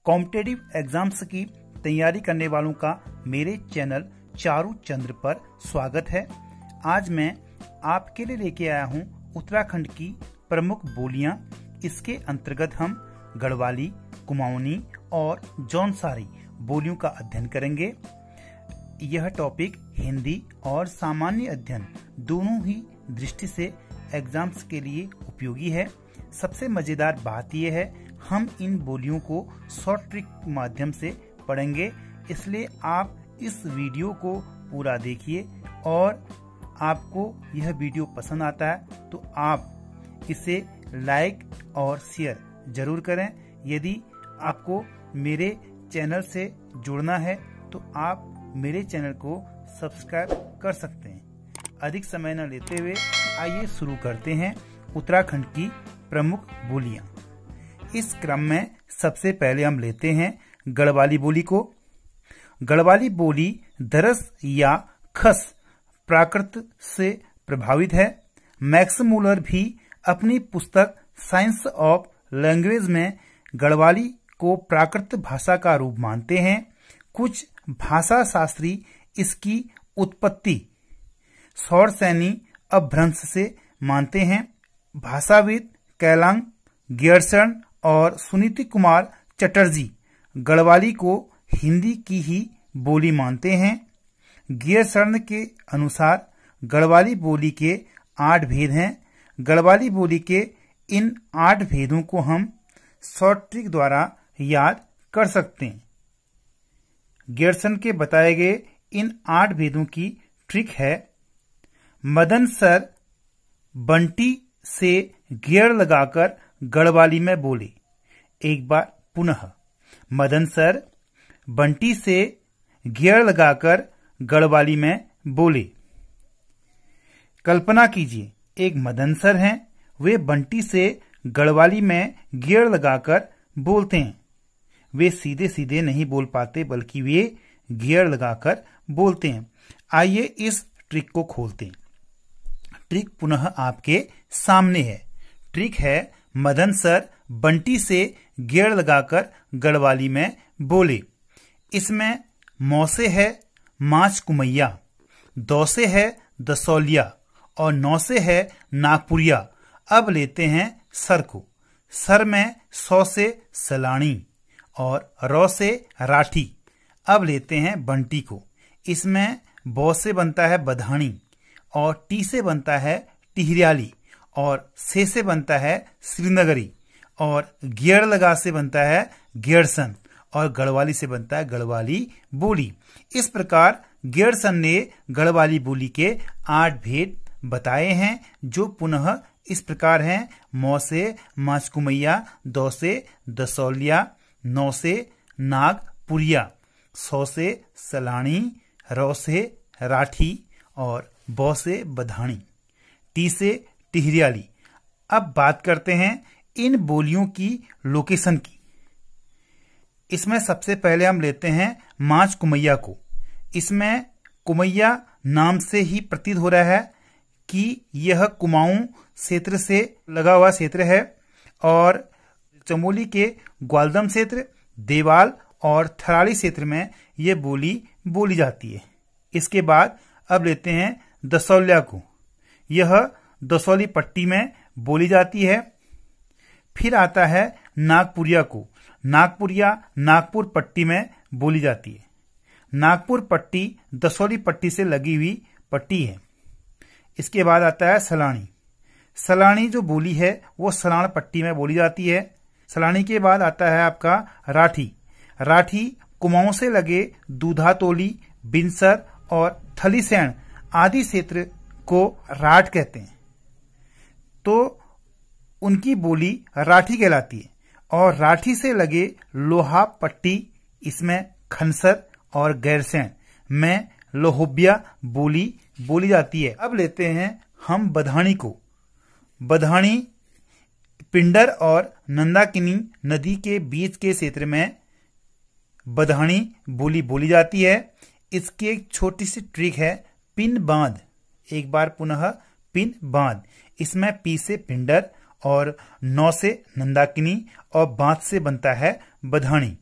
Competitive exams की तैयारी करने वालों का मेरे चैनल चारू चंद्र पर स्वागत है। आज मैं आपके लिए लेके आया हूँ उत्तराखंड की प्रमुख बोलियां। इसके अंतर्गत हम गढ़वाली, कुमाऊनी और जौनसारी बोलियों का अध्ययन करेंगे। यह टॉपिक हिंदी और सामान्य अध्ययन दोनों ही दृष्टि से एग्जाम्स के लिए उपयोगी है। सबसे मजेदार बात यह है, हम इन बोलियों को शॉर्ट ट्रिक माध्यम से पढ़ेंगे, इसलिए आप इस वीडियो को पूरा देखिए और आपको यह वीडियो पसंद आता है तो आप इसे लाइक और शेयर जरूर करें। यदि आपको मेरे चैनल से जुड़ना है तो आप मेरे चैनल को सब्सक्राइब कर सकते हैं। अधिक समय न लेते हुए आइए शुरू करते हैं उत्तराखंड की प्रमुख बोलियां। इस क्रम में सबसे पहले हम लेते हैं गढ़वाली बोली को। गढ़वाली बोली दरस या खस प्राकृत से प्रभावित है। मैक्स मूलर भी अपनी पुस्तक साइंस ऑफ लैंग्वेज में गढ़वाली को प्राकृत भाषा का रूप मानते हैं। कुछ भाषा शास्त्री इसकी उत्पत्ति सौरसैनी अपभ्रंश से मानते हैं। भाषाविद कैलांग गियर्सन और सुनीति कुमार चटर्जी गढ़वाली को हिंदी की ही बोली मानते हैं। गियर्सन के अनुसार गढ़वाली बोली के 8 भेद हैं। गढ़वाली बोली के इन 8 भेदों को हम शॉर्ट ट्रिक द्वारा याद कर सकते हैं। गियर्सन के बताए गए इन 8 भेदों की ट्रिक है: मदन सर बंटी से गियर लगाकर गढ़वाली में बोले। एक बार पुनः, मदन सर बंटी से गियर लगाकर गढ़वाली में बोले। कल्पना कीजिए, एक मदन सर हैं, वे बंटी से गढ़वाली में गियर लगाकर बोलते हैं। वे सीधे सीधे नहीं बोल पाते बल्कि वे गियर लगाकर बोलते हैं। आइए इस ट्रिक को खोलते हैं। ट्रिक पुनः आपके सामने है। ट्रिक है, मदन सर बंटी से गियर लगाकर गढ़वाली में बोले। इसमें मौ से है माच कुमैया, दौ से है दसौलिया और नौ से है नागपुरिया। अब लेते हैं सर को। सर में सौ से सलानी और रौ से राठी। अब लेते हैं बंटी को। इसमें बौ से बनता है बधानी और टी से बनता है टिहरियाली और से बनता है श्रीनगरी और गियर लगा से बनता है गियर्सन और गढ़वाली से बनता है गढ़वाली बोली। इस प्रकार गियर्सन ने गढ़वाली बोली के 8 भेद बताए हैं, जो पुनः इस प्रकार हैं: मौ से माचकुमैया, दौ से दसौलिया, नौ से नागपुरिया, सौ से सलानी, रौ से राठी और बौ से बधानी, टी से टिहरियाली। अब बात करते हैं इन बोलियों की लोकेशन की। इसमें सबसे पहले हम लेते हैं माच कुमैया को। इसमें कुमैया नाम से ही प्रतीत हो रहा है कि यह कुमाऊं क्षेत्र से लगा हुआ क्षेत्र है और चमोली के ग्वालदम क्षेत्र, देवाल और थराली क्षेत्र में यह बोली बोली जाती है। इसके बाद अब लेते हैं दसौलिया को। यह दसौली पट्टी में बोली जाती है। फिर आता है नागपुरिया को। नागपुरिया नागपुर पट्टी में बोली जाती है। नागपुर पट्टी दसौली पट्टी से लगी हुई पट्टी है। इसके बाद आता है सलानी। सलानी जो बोली है वो सलाण पट्टी में बोली जाती है। सलानी के बाद आता है आपका राठी। राठी कुमाऊं से लगे दूधातोली, बिनसर और थलीसैंण आदि क्षेत्र को राठ कहते हैं, तो उनकी बोली राठी कहलाती है। और राठी से लगे लोहा पट्टी, इसमें खनसर और गैरसैंण में लोहोबिया बोली बोली जाती है। अब लेते हैं हम बधानी को। बधानी पिंडर और नंदाकिनी नदी के बीच के क्षेत्र में बधानी बोली बोली जाती है। इसकी एक छोटी सी ट्रिक है, पिन बांध। एक बार पुनः, पिन बांध। इसमें पी से पिंडर और नौ से नंदाकिनी और बांध से बनता है बधानी।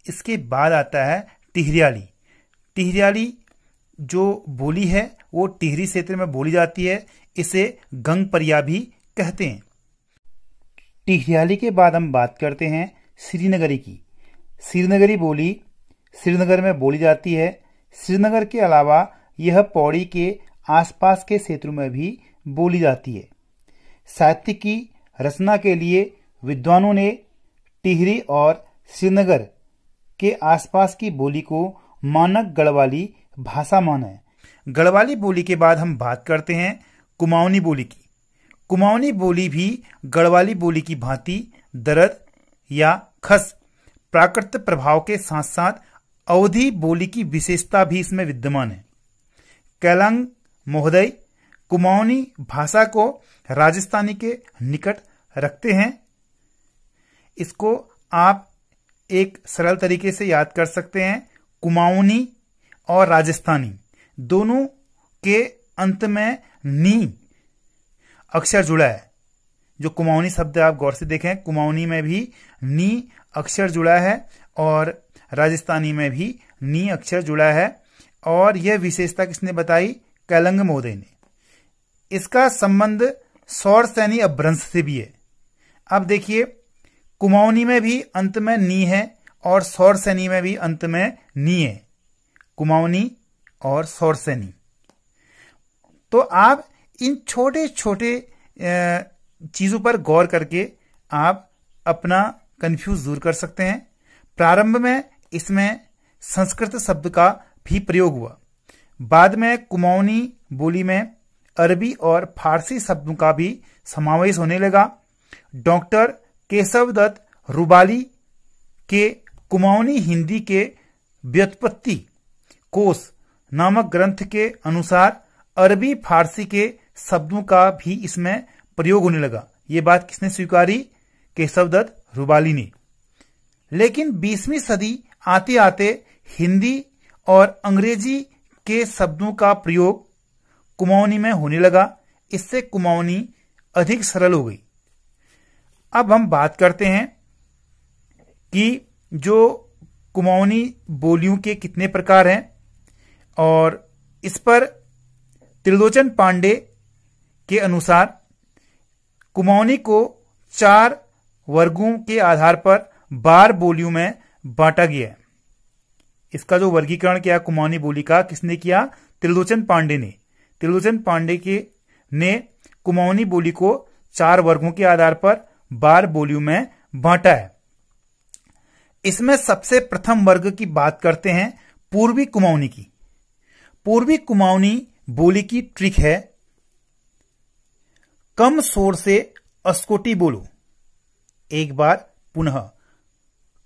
इसके बाद आता है टिहरियाली। टिहरियाली जो बोली है वो टिहरी क्षेत्र में बोली जाती है। इसे गंगपरिया भी कहते हैं। टिहरियाली के बाद हम बात करते हैं श्रीनगरी की। श्रीनगरी बोली श्रीनगर में बोली जाती है। श्रीनगर के अलावा यह पौड़ी के आसपास के क्षेत्रों में भी बोली जाती है। साहित्य की रचना के लिए विद्वानों ने टिहरी और श्रीनगर के आसपास की बोली को मानक गढ़वाली भाषा माना है। गढ़वाली बोली के बाद हम बात करते हैं कुमाऊनी बोली की। कुमाऊनी बोली भी गढ़वाली बोली की भांति दर्द या खस प्राकृत प्रभाव के साथ साथ अवधी बोली की विशेषता भी इसमें विद्यमान है। कैलांग महोदय कुमाऊनी भाषा को राजस्थानी के निकट रखते हैं। इसको आप एक सरल तरीके से याद कर सकते हैं। कुमाऊनी और राजस्थानी दोनों के अंत में नी अक्षर जुड़ा है। जो कुमाऊनी शब्द आप गौर से देखें, कुमाऊनी में भी नी अक्षर जुड़ा है और राजस्थानी में भी नी अक्षर जुड़ा है। और यह विशेषता किसने बताई? कैलंग महोदय ने। इसका संबंध सौर सैनी अपभ्रंश से भी है। अब देखिए, कुमाऊनी में भी अंत में नी है और सौर सैनी में भी अंत में नी है। कुमाऊनी और सौर सैनी। तो आप इन छोटे छोटे चीजों पर गौर करके आप अपना कंफ्यूज दूर कर सकते हैं। प्रारंभ में इसमें संस्कृत शब्द का भी प्रयोग हुआ। बाद में कुमाऊनी बोली में अरबी और फारसी शब्दों का भी समावेश होने लगा। डॉक्टर केशव दत्त रुबाली के कुमाऊनी हिंदी के व्युत्पत्ति कोश नामक ग्रंथ के अनुसार अरबी फारसी के शब्दों का भी इसमें प्रयोग होने लगा। ये बात किसने स्वीकारी? केशव दत्त रुबाली ने। लेकिन 20वीं सदी आते आते हिंदी और अंग्रेजी के शब्दों का प्रयोग कुमाऊनी में होने लगा। इससे कुमाऊनी अधिक सरल हो गई। अब हम बात करते हैं कि जो कुमाऊनी बोलियों के कितने प्रकार हैं, और इस पर त्रिलोचन पांडे के अनुसार कुमाऊनी को 4 वर्गों के आधार पर 12 बोलियों में बांटा गया है। इसका जो वर्गीकरण किया कुमाऊनी बोली का किसने किया? त्रिलोचन पांडे ने। त्रिलोचन पांडे ने कुमाऊनी बोली को 4 वर्गों के आधार पर 12 बोलियों में बांटा है। इसमें सबसे प्रथम वर्ग की बात करते हैं पूर्वी कुमाऊनी की। पूर्वी कुमाऊनी बोली की ट्रिक है, कम शोर से अस्कोटी बोलो। एक बार पुनः,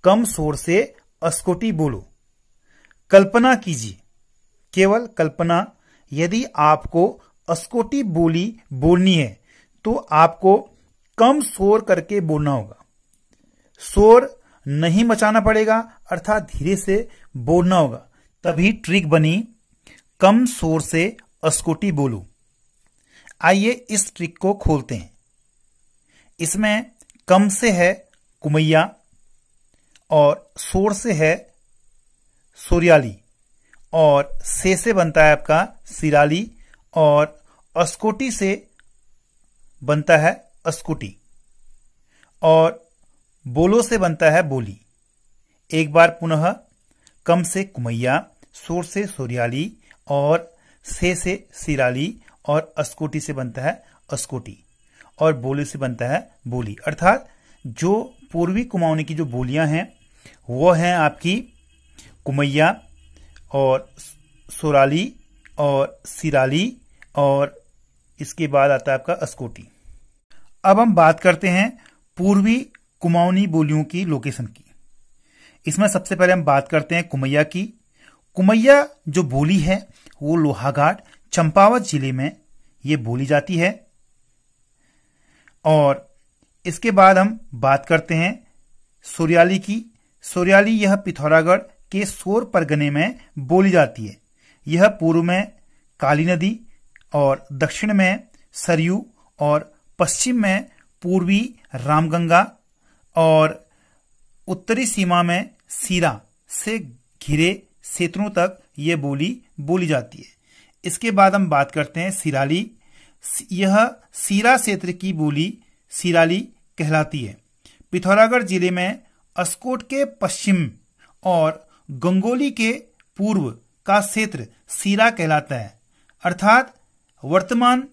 कम शोर से अस्कोटी बोलो। कल्पना कीजिए, केवल कल्पना, यदि आपको अस्कोटी बोली बोलनी है तो आपको कम शोर करके बोलना होगा। शोर नहीं मचाना पड़ेगा, अर्थात धीरे से बोलना होगा। तभी ट्रिक बनी, कम शोर से अस्कोटी बोलो। आइए इस ट्रिक को खोलते हैं। इसमें कम से है कुमैया और शोर से है सोरियाली और से बनता है आपका सिराली और अस्कोटी से बनता है अस्कोटी और बोलो से बनता है बोली। एक बार पुनः, कम से कुमैया, शोर से सोरियाली और से सिराली और अस्कोटी से बनता है अस्कोटी और बोली से बनता है बोली। अर्थात जो पूर्वी कुमाऊनी की जो बोलियां हैं वो हैं आपकी कुमैया और सोराली और सिराली और इसके बाद आता है आपका अस्कोटी। अब हम बात करते हैं पूर्वी कुमाऊनी बोलियों की लोकेशन की। इसमें सबसे पहले हम बात करते हैं कुमैया की। कुमैया जो बोली है वो लोहाघाट चंपावत जिले में ये बोली जाती है। और इसके बाद हम बात करते हैं सोरियाली की। सोरियाली यह पिथौरागढ़ के सोर परगने में बोली जाती है। यह पूर्व में काली नदी और दक्षिण में सरयू और पश्चिम में पूर्वी रामगंगा और उत्तरी सीमा में सीरा से घिरे क्षेत्रों तक ये बोली बोली जाती है। इसके बाद हम बात करते हैं सिराली। यह सीरा क्षेत्र की बोली सिराली कहलाती है। पिथौरागढ़ जिले में अस्कोट के पश्चिम और गंगोली के पूर्व का क्षेत्र सीरा कहलाता है। अर्थात वर्तमान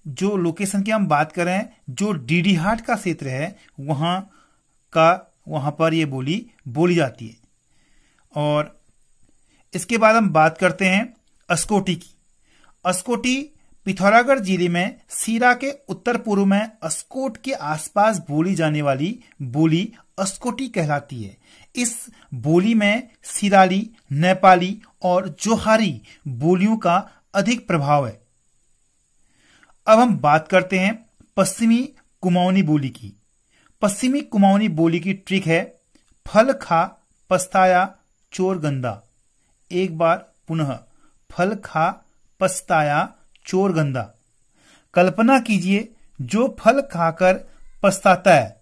जो लोकेशन की हम बात करें, जो डीडीहाट का क्षेत्र है वहां पर यह बोली बोली जाती है। और इसके बाद हम बात करते हैं अस्कोटी की। अस्कोटी पिथौरागढ़ जिले में सीरा के उत्तर पूर्व में अस्कोट के आसपास बोली जाने वाली बोली अस्कोटी कहलाती है। इस बोली में सिराली, नेपाली और जोहारी बोलियों का अधिक प्रभाव है। अब हम बात करते हैं पश्चिमी कुमाऊनी बोली की। पश्चिमी कुमाऊनी बोली की ट्रिक है फल खा पछताया चोर गंदा। एक बार पुनः, फल खा पछताया चोर गंदा। कल्पना कीजिए, जो फल खाकर पछताता है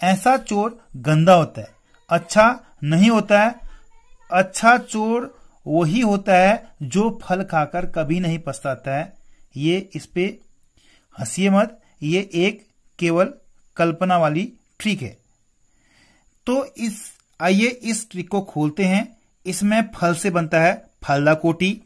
ऐसा चोर गंदा होता है, अच्छा नहीं होता है। अच्छा चोर वही होता है जो फल खाकर कभी नहीं पछताता है। ये इस पे हंसिए मत, ये एक केवल कल्पना वाली ट्रिक है। तो आइए इस ट्रिक को खोलते हैं। इसमें फल से बनता है फलदा कोटी,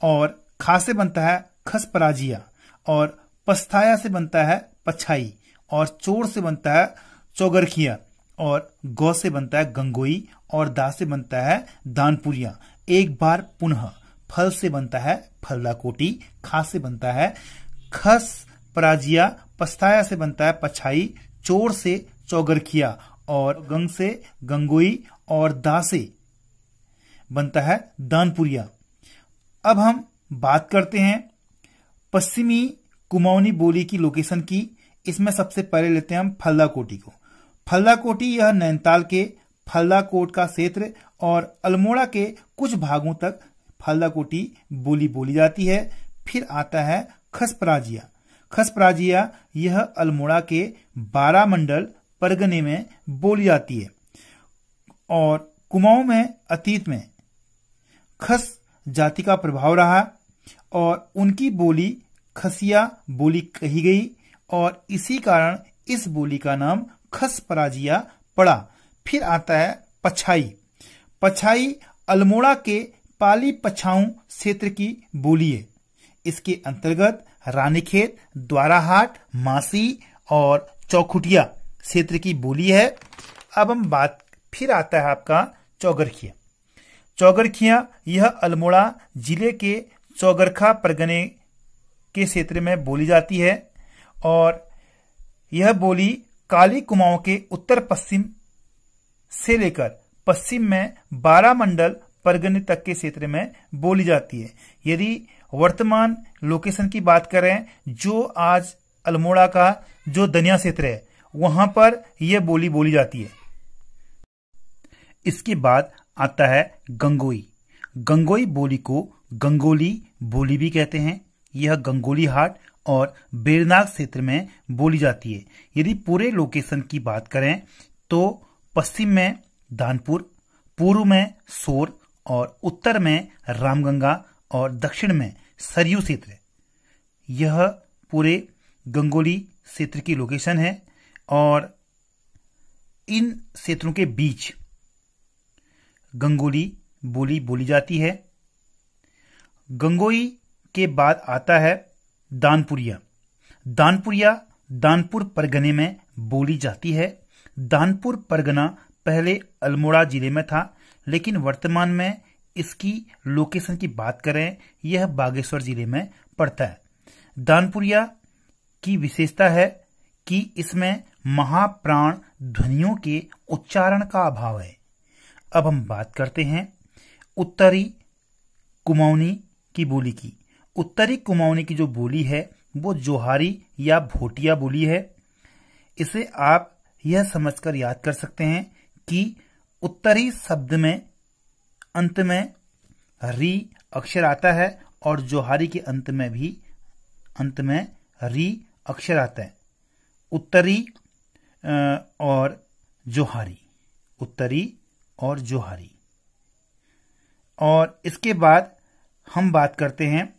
और खा से बनता है खसपराजिया, और पछताया से बनता है पछाई, और चोर से बनता है चौगरखिया, और गौ से बनता है गंगोई, और दा से बनता है दानपुरिया। एक बार पुनः, फल से बनता है फलदा कोटी, खा से बनता है खस पराजिया, पछताया से बनता है पछाई, चोर से चौगरखिया, और गंग से गंगोई, और दा से बनता है दानपुरिया। अब हम बात करते हैं पश्चिमी कुमाऊनी बोली की लोकेशन की। इसमें सबसे पहले लेते हैं हम फलदा कोटी को। फलदा कोटी यह नैनीताल के फलदा कोट का क्षेत्र और अल्मोड़ा के कुछ भागों तक फलदा कोटी बोली बोली जाती है। फिर आता है खसपराजिया। खसपराजिया यह अल्मोड़ा के 12 मंडल परगने में बोली जाती है। और कुमाऊं में अतीत में खस जाति का प्रभाव रहा और उनकी बोली खसिया बोली कही गई, और इसी कारण इस बोली का नाम खसपराजिया पड़ा। फिर आता है पछाई। पछाई अल्मोड़ा के पाली पछाऊ क्षेत्र की बोली है। इसके अंतर्गत रानीखेत, द्वाराहाट, मासी और चौखुटिया क्षेत्र की बोली है। अब हम बात, फिर आता है आपका चौगरखिया। चौगरखिया यह अल्मोड़ा जिले के चौगरखा परगने के क्षेत्र में बोली जाती है, और यह बोली काली कुमाऊं के उत्तर पश्चिम से लेकर पश्चिम में 12 मंडल परगने तक के क्षेत्र में बोली जाती है। यदि वर्तमान लोकेशन की बात करें, जो आज अल्मोड़ा का जो दनिया क्षेत्र है वहां पर यह बोली बोली जाती है। इसके बाद आता है गंगोई। गंगोई बोली को गंगोली बोली भी कहते हैं। यह गंगोली हाट और बेरनाग क्षेत्र में बोली जाती है। यदि पूरे लोकेशन की बात करें तो पश्चिम में दानपुर, पूर्व में सोर, और उत्तर में रामगंगा, और दक्षिण में सरयू क्षेत्र। यह पूरे गंगोली क्षेत्र की लोकेशन है, और इन क्षेत्रों के बीच गंगोली बोली बोली जाती है। गंगोई के बाद आता है दानपुरिया। दानपुरिया दानपुर परगने में बोली जाती है। दानपुर परगना पहले अल्मोड़ा जिले में था, लेकिन वर्तमान में इसकी लोकेशन की बात करें, यह बागेश्वर जिले में पड़ता है। दानपुरिया की विशेषता है कि इसमें महाप्राण ध्वनियों के उच्चारण का अभाव है। अब हम बात करते हैं उत्तरी कुमाऊनी की बोली की। उत्तरी कुमाऊनी की जो बोली है वो जोहारी या भोटिया बोली है। इसे आप यह समझकर याद कर सकते हैं कि उत्तरी शब्द में अंत में री अक्षर आता है, और जोहारी के अंत में भी री अक्षर आता है। उत्तरी और जोहारी। उत्तरी और जोहारी। और इसके बाद हम बात करते हैं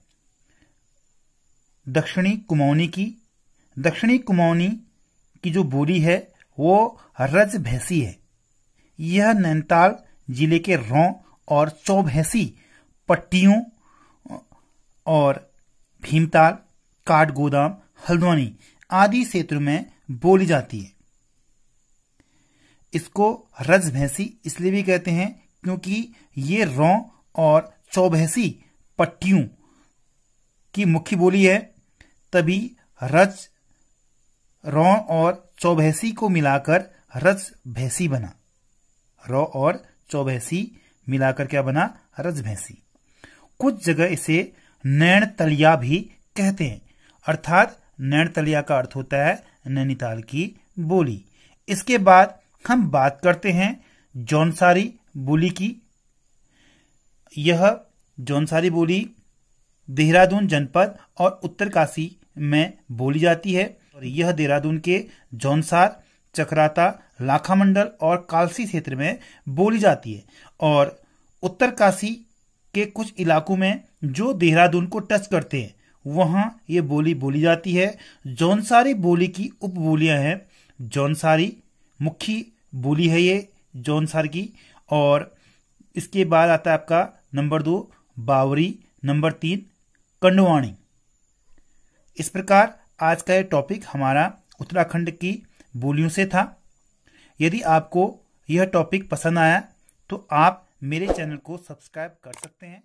दक्षिणी कुमाऊनी की। दक्षिणी कुमाऊनी की जो बोली है वो रजभैसी है। यह नैनीताल जिले के रौं और चौभैसी पट्टियों और भीमताल, काठगोदाम, हल्द्वानी आदि क्षेत्र में बोली जाती है। इसको रजभैसी इसलिए भी कहते हैं क्योंकि ये रौं और चौभैसी पट्टियों की मुख्य बोली है, तभी रौं और चौभैसी को मिलाकर रजभैसी बना। रौ और चौभैसी मिलाकर क्या बना? रजभैसी। कुछ जगह इसे नैनतलिया भी कहते हैं, अर्थात नैनतलिया का अर्थ होता है नैनीताल की बोली। इसके बाद हम बात करते हैं जौनसारी बोली की। यह जौनसारी बोली देहरादून जनपद और उत्तरकाशी में बोली जाती है और यह देहरादून के जौनसार, चकराता, लाखा मंडल और कालसी क्षेत्र में बोली जाती है और उत्तरकाशी के कुछ इलाकों में जो देहरादून को टच करते हैं वहां ये बोली बोली जाती है। जौनसारी बोली की उपबोलियां हैं जौनसारी, मुख्य बोली है ये जौनसार की, और इसके बाद आता है आपका नंबर 2 बावरी, नंबर 3 कंडवाणी। इस प्रकार आज का ये टॉपिक हमारा उत्तराखंड की बोलियों से था। यदि आपको यह टॉपिक पसंद आया तो आप मेरे चैनल को सब्सक्राइब कर सकते हैं।